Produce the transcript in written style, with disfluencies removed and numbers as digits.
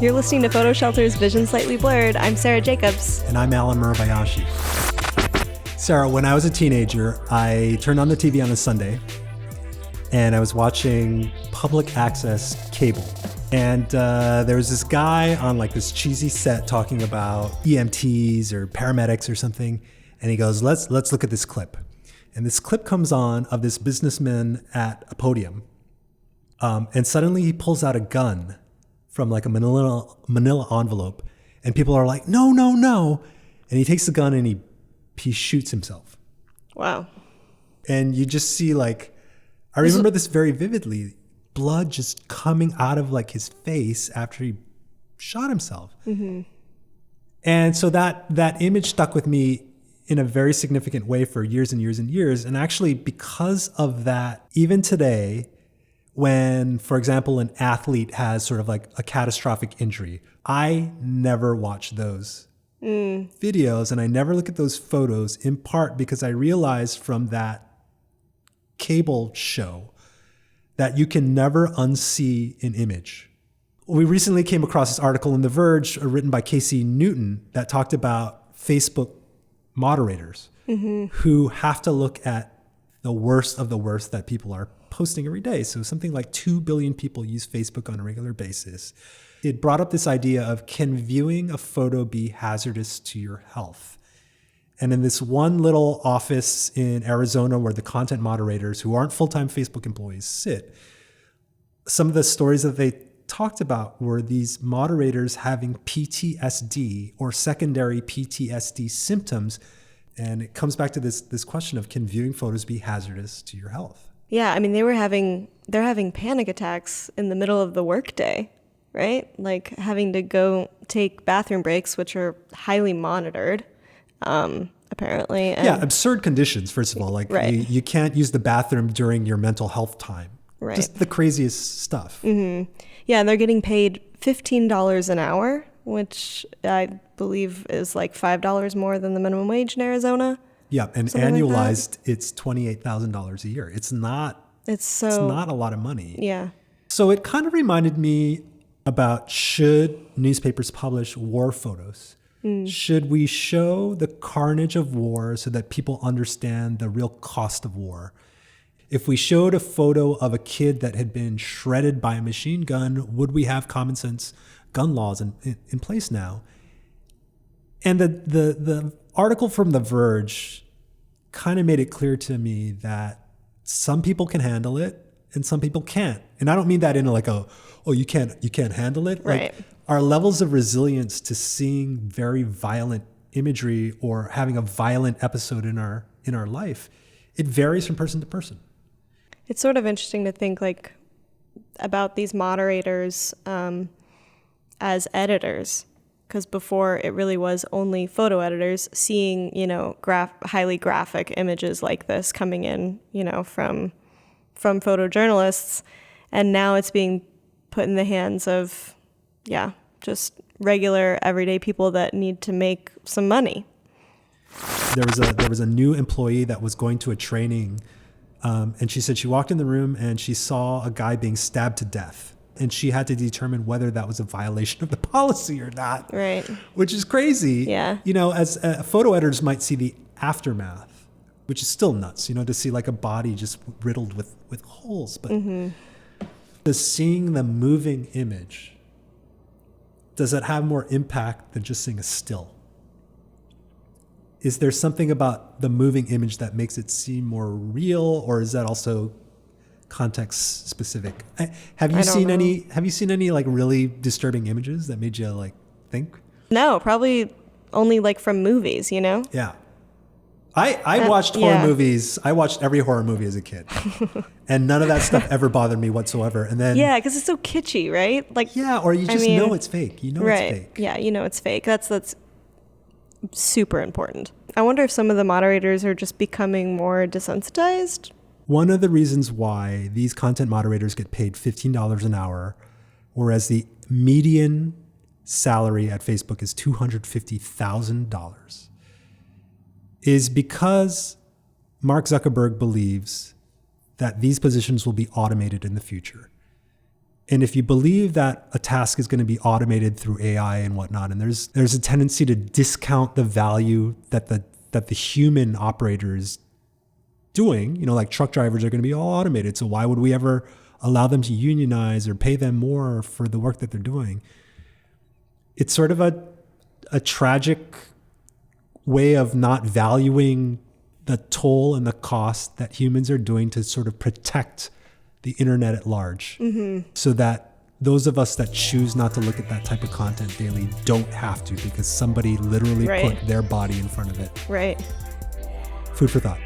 You're listening to Photo Shelter's Vision Slightly Blurred. I'm Sarah Jacobs. And I'm Alan Murabayashi. Sarah, when I was a teenager, I turned on the TV on a Sunday and I was watching public access cable. And there was this guy on like this cheesy set talking about EMTs or paramedics or something. And he goes, let's look at this clip. And this clip comes on of this businessman at a podium. And suddenly he pulls out a gun from like a manila envelope. And people are like, no. And he takes the gun and he shoots himself. Wow. And you just see like, I remember this very vividly, blood just coming out of like his face after he shot himself. Mm-hmm. And so that image stuck with me in a very significant way for years and years and years. And actually because of that, even today, when, for example, an athlete has sort of like a catastrophic injury, I never watch those videos and I never look at those photos, in part because I realized from that cable show that you can never unsee an image. We recently came across this article in The Verge written by Casey Newton that talked about Facebook moderators who have to look at the worst of the worst that people are posting every day. So something like 2 billion people use Facebook on a regular basis. It brought up this idea of, can viewing a photo be hazardous to your health? And in this one little office in Arizona where the content moderators, who aren't full-time Facebook employees, sit, some of the stories that they talked about were these moderators having PTSD or secondary PTSD symptoms. And it comes back to this question of, can viewing photos be hazardous to your health? Yeah, I mean, they're having panic attacks in the middle of the workday, right? Like having to go take bathroom breaks, which are highly monitored, apparently. And yeah, absurd conditions, first of all. Like right. you can't use the bathroom during your mental health time. Right. Just the craziest stuff. Mm-hmm. Yeah, and they're getting paid $15 an hour, which I believe is like $5 more than the minimum wage in Arizona. Yeah, and Something annualized, it's $28,000 a year. It's not a lot of money. Yeah. So it kind of reminded me about, should newspapers publish war photos? Should we show the carnage of war so that people understand the real cost of war? If we showed a photo of a kid that had been shredded by a machine gun, would we have common sense gun laws in place now? And the article from The Verge kind of made it clear to me that some people can handle it and some people can't. And I don't mean that in like you can't handle it. Right. Like our levels of resilience to seeing very violent imagery or having a violent episode in our life, it varies from person to person. It's sort of interesting to think like about these moderators as editors. Because before it really was only photo editors seeing, highly graphic images like this coming in, from photojournalists. And now it's being put in the hands of, just regular everyday people that need to make some money. There was a new employee that was going to a training, and she said she walked in the room and she saw a guy being stabbed to death. And she had to determine whether that was a violation of the policy or not. Right. Which is crazy. Yeah. As photo editors might see the aftermath, which is still nuts, to see like a body just riddled with holes. But seeing the moving image, does it have more impact than just seeing a still? Is there something about the moving image that makes it seem more real, or is that also context specific? Have you seen any like really disturbing images that made you like think? No, probably only like from movies, Yeah. I watched horror movies. I watched every horror movie as a kid. And none of that stuff ever bothered me whatsoever. And then because it's so kitschy, right? Like or you just know it's fake. You know right. it's fake. Yeah, it's fake. That's super important. I wonder if some of the moderators are just becoming more desensitized. One of the reasons why these content moderators get paid $15 an hour, whereas the median salary at Facebook is $250,000, is because Mark Zuckerberg believes that these positions will be automated in the future. And if you believe that a task is going to be automated through AI and whatnot, and there's a tendency to discount the value that the human operator is doing, like truck drivers are going to be all automated. So why would we ever allow them to unionize or pay them more for the work that they're doing? It's sort of a tragic way of not valuing the toll and the cost that humans are doing to sort of protect the internet at large, so that those of us that choose not to look at that type of content daily don't have to, because somebody literally put their body in front of it. Right. Food for thought.